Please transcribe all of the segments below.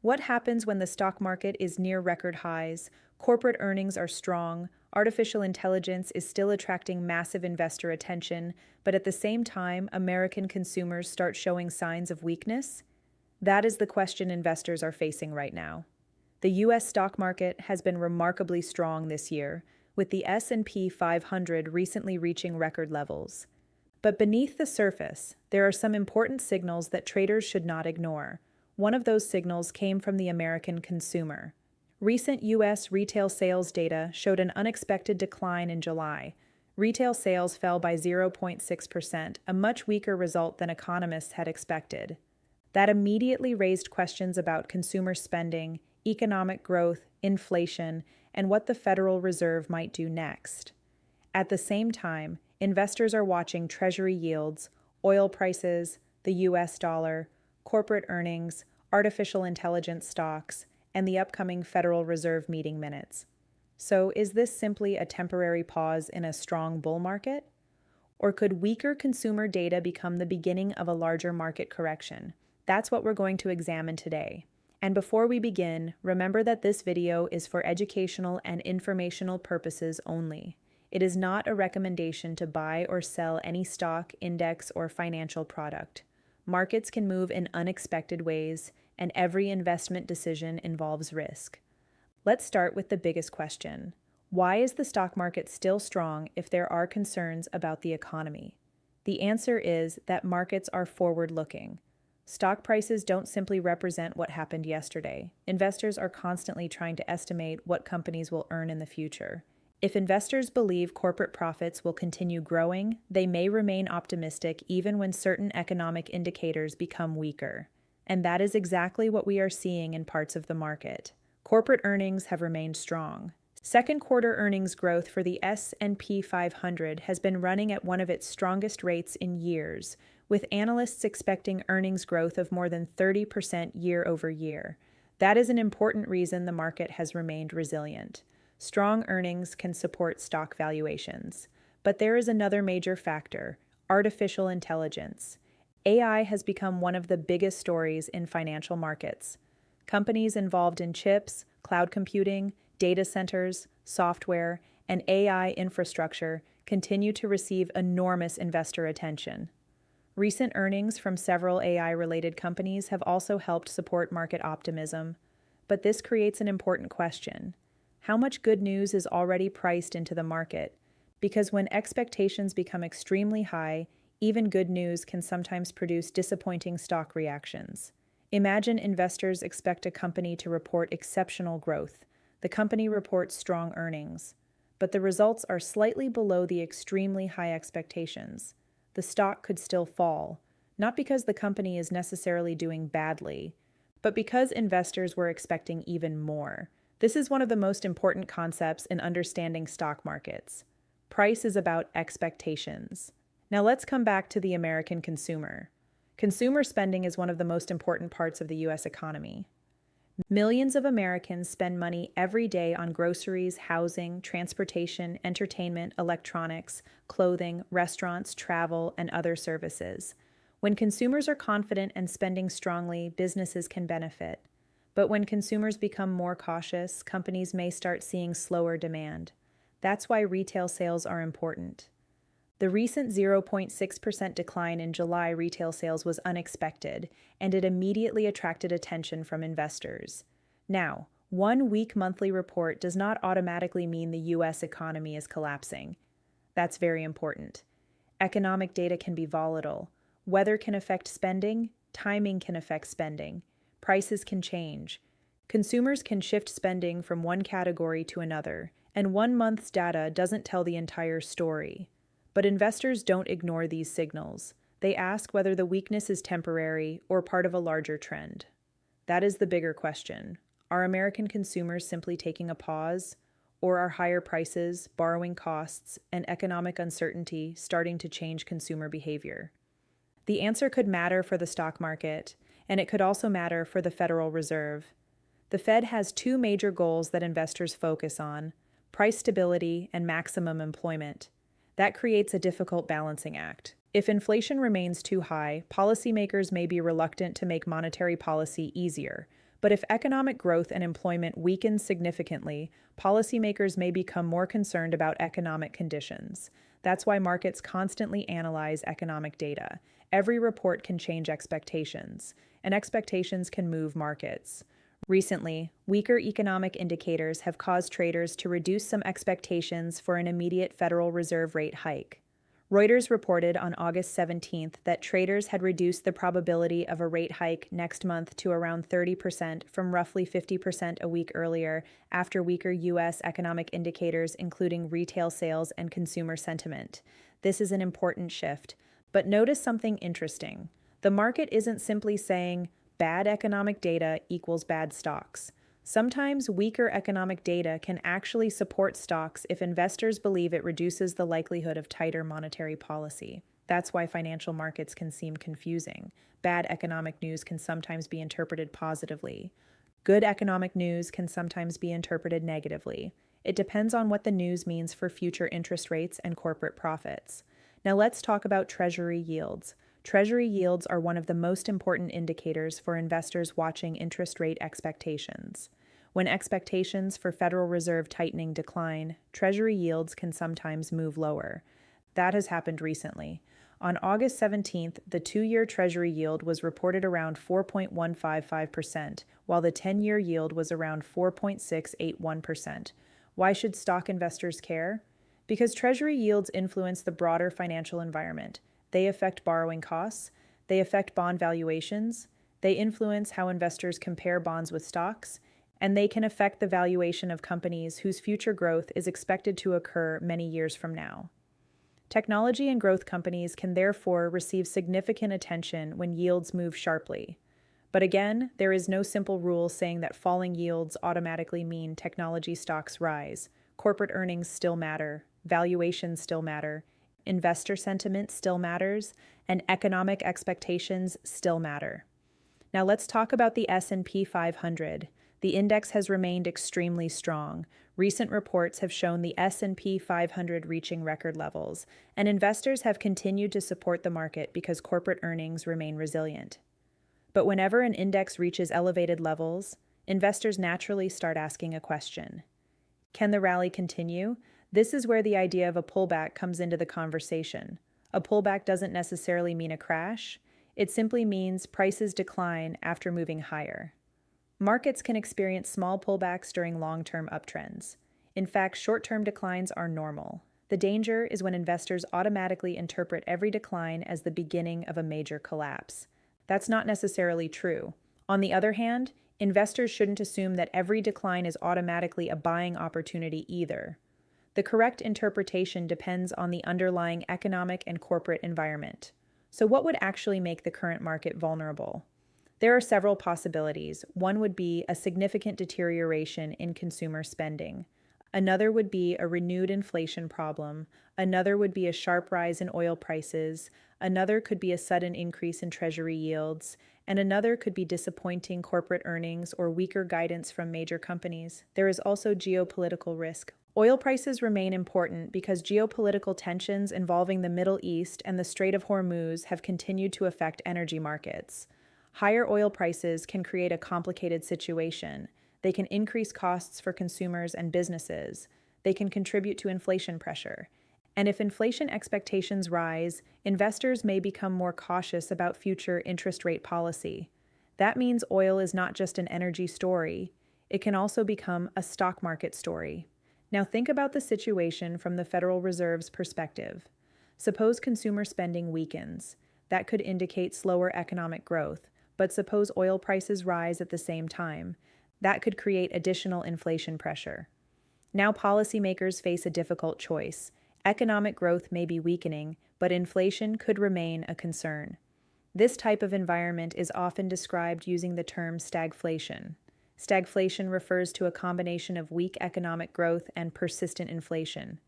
What happens when the stock market is near record highs, corporate earnings are strong, artificial intelligence is still attracting massive investor attention, but at the same time, American consumers start showing signs of weakness? That is the question investors are facing right now. The US stock market has been remarkably strong this year, with the S&P 500 recently reaching record levels. But beneath the surface, there are some important signals that traders should not ignore. One of those signals came from the American consumer. Recent U.S. retail sales data showed an unexpected decline in July. Retail sales fell by 0.6%, a much weaker result than economists had expected. That immediately raised questions about consumer spending, economic growth, inflation, and what the Federal Reserve might do next. At the same time, investors are watching Treasury yields, oil prices, the U.S. dollar, corporate earnings, artificial intelligence stocks, and the upcoming Federal Reserve meeting minutes. So, is this simply a temporary pause in a strong bull market? Or could weaker consumer data become the beginning of a larger market correction? That's what we're going to examine today. And before we begin, remember that this video is for educational and informational purposes only. It is not a recommendation to buy or sell any stock, index, or financial product. Markets can move in unexpected ways, and every investment decision involves risk. Let's start with the biggest question. Why is the stock market still strong if there are concerns about the economy? The answer is that markets are forward-looking. Stock prices don't simply represent what happened yesterday. Investors are constantly trying to estimate what companies will earn in the future. If investors believe corporate profits will continue growing, they may remain optimistic even when certain economic indicators become weaker. And that is exactly what we are seeing in parts of the market. Corporate earnings have remained strong. Second quarter earnings growth for the S&P 500 has been running at one of its strongest rates in years, with analysts expecting earnings growth of more than 30% year over year. That is an important reason the market has remained resilient. Strong earnings can support stock valuations. But there is another major factor: artificial intelligence. AI has become one of the biggest stories in financial markets. Companies involved in chips, cloud computing, data centers, software, and AI infrastructure continue to receive enormous investor attention. Recent earnings from several AI-related companies have also helped support market optimism. But this creates an important question. How much good news is already priced into the market? Because when expectations become extremely high, even good news can sometimes produce disappointing stock reactions. Imagine investors expect a company to report exceptional growth. The company reports strong earnings, but the results are slightly below the extremely high expectations. The stock could still fall, not because the company is necessarily doing badly, but because investors were expecting even more. This is one of the most important concepts in understanding stock markets. Price is about expectations. Now let's come back to the American consumer. Consumer spending is one of the most important parts of the U.S. economy. Millions of Americans spend money every day on groceries, housing, transportation, entertainment, electronics, clothing, restaurants, travel, and other services. When consumers are confident and spending strongly, businesses can benefit. But when consumers become more cautious, companies may start seeing slower demand. That's why retail sales are important. The recent 0.6% decline in July retail sales was unexpected, and it immediately attracted attention from investors. Now, one weak monthly report does not automatically mean the U.S. economy is collapsing. That's very important. Economic data can be volatile. Weather can affect spending, timing can affect spending. Prices can change. Consumers can shift spending from one category to another, and one month's data doesn't tell the entire story. But investors don't ignore these signals. They ask whether the weakness is temporary or part of a larger trend. That is the bigger question. Are American consumers simply taking a pause? Or are higher prices, borrowing costs, and economic uncertainty starting to change consumer behavior? The answer could matter for the stock market, and it could also matter for the Federal Reserve. The Fed has two major goals that investors focus on: price stability and maximum employment. That creates a difficult balancing act. If inflation remains too high, policymakers may be reluctant to make monetary policy easier, But if economic growth and employment weaken significantly, policymakers may become more concerned about economic conditions. That's why markets constantly analyze economic data. Every report can change expectations, and expectations can move markets. Recently, weaker economic indicators have caused traders to reduce some expectations for an immediate Federal Reserve rate hike. Reuters reported on August 17th that traders had reduced the probability of a rate hike next month to around 30% from roughly 50% a week earlier, after weaker U.S. economic indicators, including retail sales and consumer sentiment. This is an important shift. But notice something interesting. The market isn't simply saying bad economic data equals bad stocks. Sometimes weaker economic data can actually support stocks if investors believe it reduces the likelihood of tighter monetary policy. That's why financial markets can seem confusing. Bad economic news can sometimes be interpreted positively. Good economic news can sometimes be interpreted negatively. It depends on what the news means for future interest rates and corporate profits. Now let's talk about Treasury yields. Treasury yields are one of the most important indicators for investors watching interest rate expectations. When expectations for Federal Reserve tightening decline, Treasury yields can sometimes move lower. That has happened recently. On August 17th, the 2-year Treasury yield was reported around 4.155%, while the 10-year yield was around 4.681%. Why should stock investors care? Because Treasury yields influence the broader financial environment. They affect borrowing costs, they affect bond valuations, they influence how investors compare bonds with stocks, and they can affect the valuation of companies whose future growth is expected to occur many years from now. Technology and growth companies can therefore receive significant attention when yields move sharply. But again, there is no simple rule saying that falling yields automatically mean technology stocks rise. Corporate earnings still matter, valuations still matter, investor sentiment still matters, and economic expectations still matter. Now let's talk about the S&P 500. The index has remained extremely strong. Recent reports have shown the S&P 500 reaching record levels, and investors have continued to support the market because corporate earnings remain resilient. But whenever an index reaches elevated levels, investors naturally start asking a question. Can the rally continue? This is where the idea of a pullback comes into the conversation. A pullback doesn't necessarily mean a crash. It simply means prices decline after moving higher. Markets can experience small pullbacks during long-term uptrends. In fact, short-term declines are normal. The danger is when investors automatically interpret every decline as the beginning of a major collapse. That's not necessarily true. On the other hand, investors shouldn't assume that every decline is automatically a buying opportunity either. The correct interpretation depends on the underlying economic and corporate environment. So what would actually make the current market vulnerable? There are several possibilities. One would be a significant deterioration in consumer spending. Another would be a renewed inflation problem. Another would be a sharp rise in oil prices. Another could be a sudden increase in Treasury yields. And another could be disappointing corporate earnings or weaker guidance from major companies. There is also geopolitical risk. Oil prices remain important because geopolitical tensions involving the Middle East and the Strait of Hormuz have continued to affect energy markets. Higher oil prices can create a complicated situation. They can increase costs for consumers and businesses. They can contribute to inflation pressure. And if inflation expectations rise, investors may become more cautious about future interest rate policy. That means oil is not just an energy story. It can also become a stock market story. Now think about the situation from the Federal Reserve's perspective. Suppose consumer spending weakens. That could indicate slower economic growth. But suppose oil prices rise at the same time. That could create additional inflation pressure. Now policymakers face a difficult choice. Economic growth may be weakening, but inflation could remain a concern. This type of environment is often described using the term stagflation. Stagflation refers to a combination of weak economic growth and persistent inflation.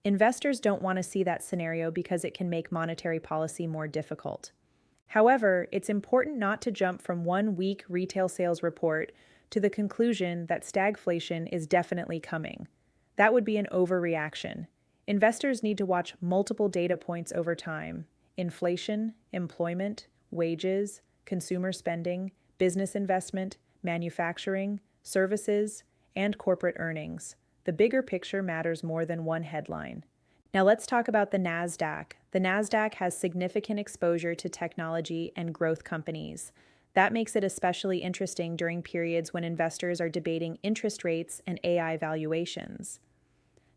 Investors don't want to see that scenario because it can make monetary policy more difficult. However, it's important not to jump from one weak retail sales report to the conclusion that stagflation is definitely coming. That would be an overreaction. Investors need to watch multiple data points over time: inflation, employment, wages, consumer spending, business investment, manufacturing, services, and corporate earnings. The bigger picture matters more than one headline. Now let's talk about the Nasdaq. The Nasdaq has significant exposure to technology and growth companies. That makes it especially interesting during periods when investors are debating interest rates and AI valuations.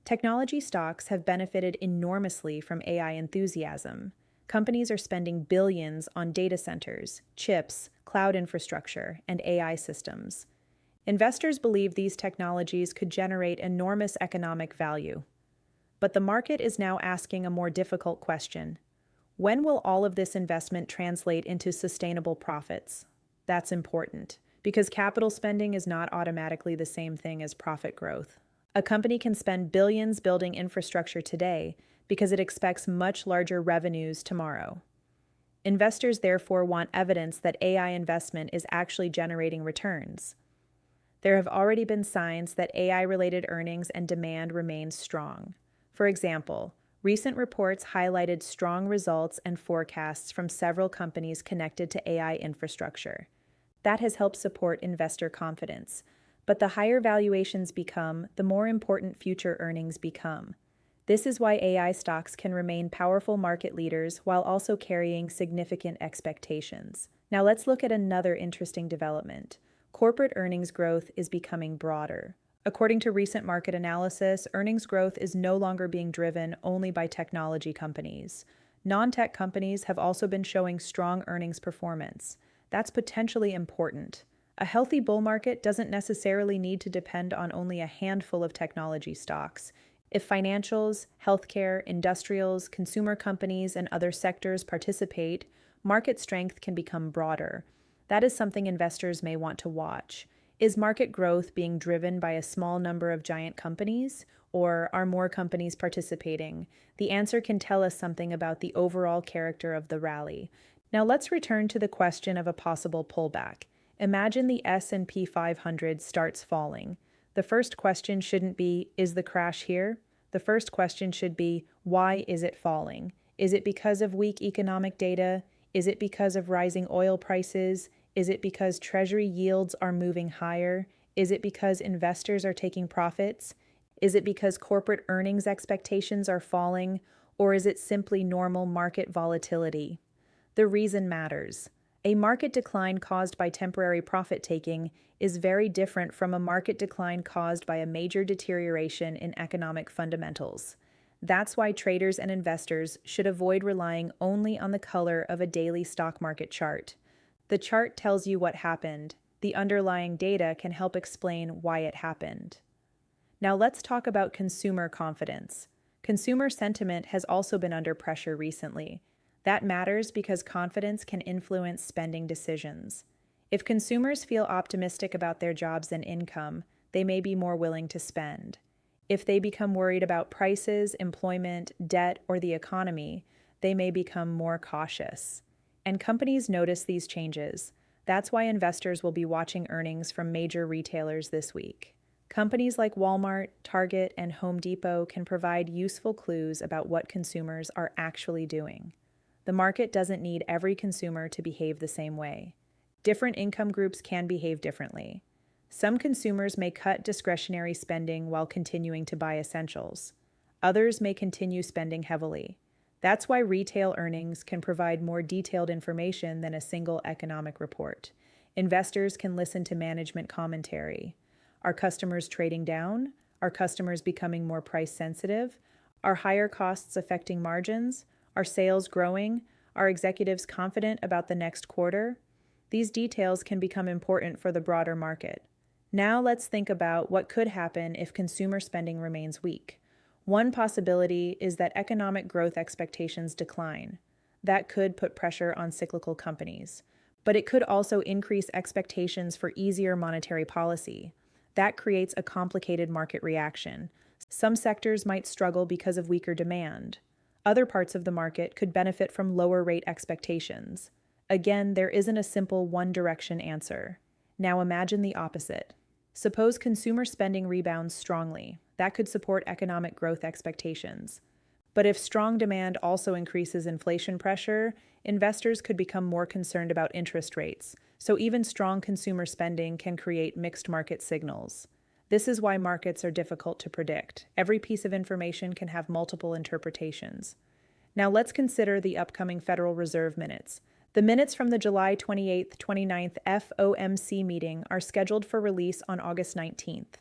Technology stocks have benefited enormously from AI enthusiasm. Companies are spending billions on data centers, chips, cloud infrastructure, and AI systems. Investors believe these technologies could generate enormous economic value. But the market is now asking a more difficult question. When will all of this investment translate into sustainable profits? That's important, because capital spending is not automatically the same thing as profit growth. A company can spend billions building infrastructure today because it expects much larger revenues tomorrow. Investors therefore want evidence that AI investment is actually generating returns. There have already been signs that AI-related earnings and demand remain strong. For example, recent reports highlighted strong results and forecasts from several companies connected to AI infrastructure. That has helped support investor confidence. But the higher valuations become, the more important future earnings become. This is why AI stocks can remain powerful market leaders while also carrying significant expectations. Now let's look at another interesting development. Corporate earnings growth is becoming broader. According to recent market analysis, earnings growth is no longer being driven only by technology companies. Non-tech companies have also been showing strong earnings performance. That's potentially important. A healthy bull market doesn't necessarily need to depend on only a handful of technology stocks. If financials, healthcare, industrials, consumer companies, and other sectors participate, market strength can become broader. That is something investors may want to watch. Is market growth being driven by a small number of giant companies, or are more companies participating? The answer can tell us something about the overall character of the rally. Now let's return to the question of a possible pullback. Imagine the S&P 500 starts falling. The first question shouldn't be, is the crash here? The first question should be, why is it falling? Is it because of weak economic data? Is it because of rising oil prices? Is it because Treasury yields are moving higher? Is it because investors are taking profits? Is it because corporate earnings expectations are falling? Or is it simply normal market volatility? The reason matters. A market decline caused by temporary profit-taking is very different from a market decline caused by a major deterioration in economic fundamentals. That's why traders and investors should avoid relying only on the color of a daily stock market chart. The chart tells you what happened. The underlying data can help explain why it happened. Now let's talk about consumer confidence. Consumer sentiment has also been under pressure recently. That matters because confidence can influence spending decisions. If consumers feel optimistic about their jobs and income, they may be more willing to spend. If they become worried about prices, employment, debt, or the economy, they may become more cautious. And companies notice these changes. That's why investors will be watching earnings from major retailers this week. Companies like Walmart, Target, and Home Depot can provide useful clues about what consumers are actually doing. The market doesn't need every consumer to behave the same way. Different income groups can behave differently. Some consumers may cut discretionary spending while continuing to buy essentials. Others may continue spending heavily. That's why retail earnings can provide more detailed information than a single economic report. Investors can listen to management commentary. Are customers trading down? Are customers becoming more price sensitive? Are higher costs affecting margins? Are sales growing? Are executives confident about the next quarter? These details can become important for the broader market. Now let's think about what could happen if consumer spending remains weak. One possibility is that economic growth expectations decline. That could put pressure on cyclical companies. But it could also increase expectations for easier monetary policy. That creates a complicated market reaction. Some sectors might struggle because of weaker demand. Other parts of the market could benefit from lower rate expectations. Again, there isn't a simple one-direction answer. Now imagine the opposite. Suppose consumer spending rebounds strongly. That could support economic growth expectations. But if strong demand also increases inflation pressure, investors could become more concerned about interest rates. So even strong consumer spending can create mixed market signals. This is why markets are difficult to predict. Every piece of information can have multiple interpretations. Now let's consider the upcoming Federal Reserve minutes. The minutes from the July 28th, 29th FOMC meeting are scheduled for release on August 19th.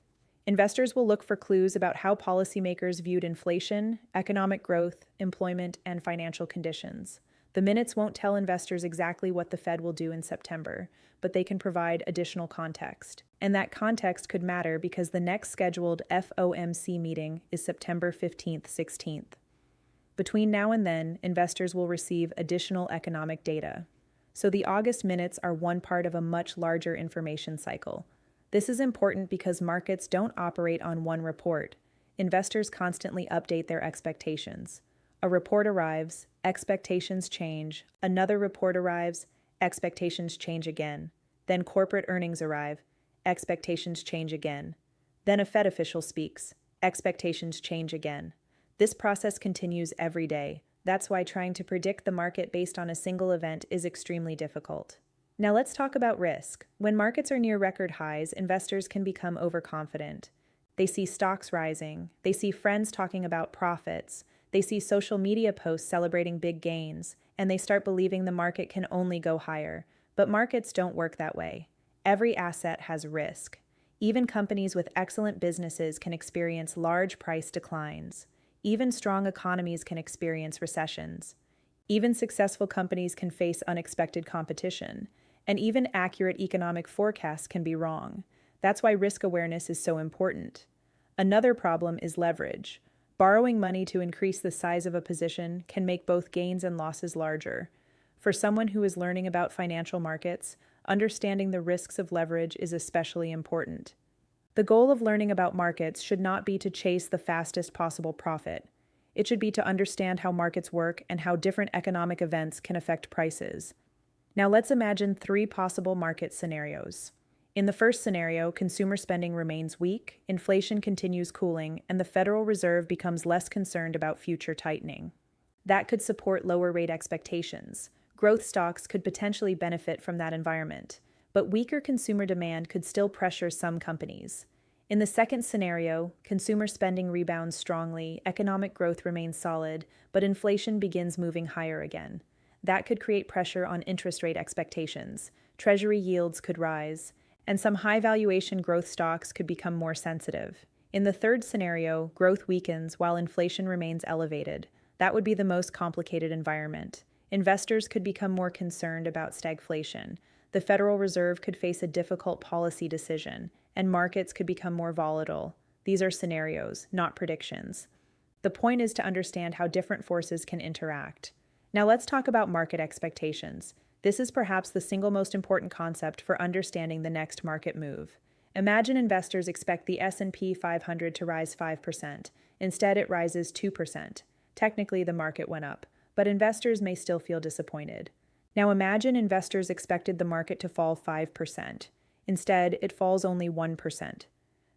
Investors will look for clues about how policymakers viewed inflation, economic growth, employment, and financial conditions. The minutes won't tell investors exactly what the Fed will do in September, but they can provide additional context. And that context could matter because the next scheduled FOMC meeting is September 15th, 16th. Between now and then, investors will receive additional economic data. So the August minutes are one part of a much larger information cycle. This is important because markets don't operate on one report. Investors constantly update their expectations. A report arrives, expectations change, another report arrives, expectations change again. Then corporate earnings arrive, expectations change again. Then a Fed official speaks, expectations change again. This process continues every day. That's why trying to predict the market based on a single event is extremely difficult. Now let's talk about risk. When markets are near record highs, investors can become overconfident. They see stocks rising, they see friends talking about profits, they see social media posts celebrating big gains, and they start believing the market can only go higher. But markets don't work that way. Every asset has risk. Even companies with excellent businesses can experience large price declines. Even strong economies can experience recessions. Even successful companies can face unexpected competition. And even accurate economic forecasts can be wrong. That's why risk awareness is so important. Another problem is leverage. Borrowing money to increase the size of a position can make both gains and losses larger. For someone who is learning about financial markets, understanding the risks of leverage is especially important. The goal of learning about markets should not be to chase the fastest possible profit. It should be to understand how markets work and how different economic events can affect prices. Now let's imagine three possible market scenarios. In the first scenario, consumer spending remains weak, inflation continues cooling, and the Federal Reserve becomes less concerned about future tightening. That could support lower rate expectations. Growth stocks could potentially benefit from that environment, but weaker consumer demand could still pressure some companies. In the second scenario, consumer spending rebounds strongly, economic growth remains solid, but inflation begins moving higher again. That could create pressure on interest rate expectations. Treasury yields could rise, and some high valuation growth stocks could become more sensitive. In the third scenario, growth weakens while inflation remains elevated. That would be the most complicated environment. Investors could become more concerned about stagflation. The Federal Reserve could face a difficult policy decision, and markets could become more volatile. These are scenarios, not predictions. The point is to understand how different forces can interact. Now let's talk about market expectations. This is perhaps the single most important concept for understanding the next market move. Imagine investors expect the S&P 500 to rise 5%. Instead, it rises 2%. Technically, the market went up, but investors may still feel disappointed. Now imagine investors expected the market to fall 5%. Instead, it falls only 1%.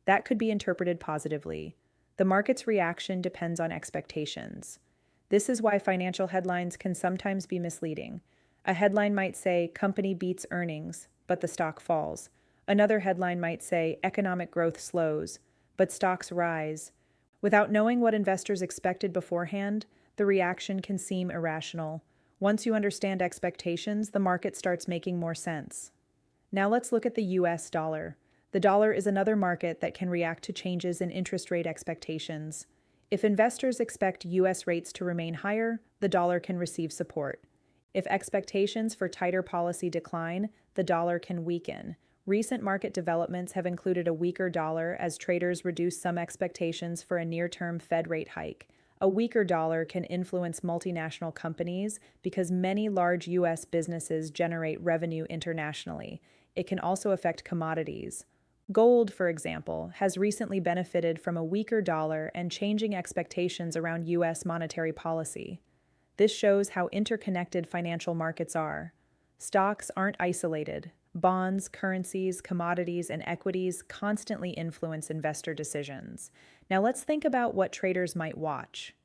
That could be interpreted positively. The market's reaction depends on expectations. This is why financial headlines can sometimes be misleading. A headline might say, "Company beats earnings," but the stock falls. Another headline might say, "Economic growth slows," but stocks rise. Without knowing what investors expected beforehand, the reaction can seem irrational. Once you understand expectations, the market starts making more sense. Now let's look at the US dollar. The dollar is another market that can react to changes in interest rate expectations. If investors expect US rates to remain higher, the dollar can receive support. If expectations for tighter policy decline, the dollar can weaken. Recent market developments have included a weaker dollar as traders reduce some expectations for a near-term Fed rate hike. A weaker dollar can influence multinational companies because many large U.S. businesses generate revenue internationally. It can also affect commodities. Gold, for example, has recently benefited from a weaker dollar and changing expectations around U.S. monetary policy. This shows how interconnected financial markets are. Stocks aren't isolated. Bonds, currencies, commodities, and equities constantly influence investor decisions. Now let's think about what traders might watch.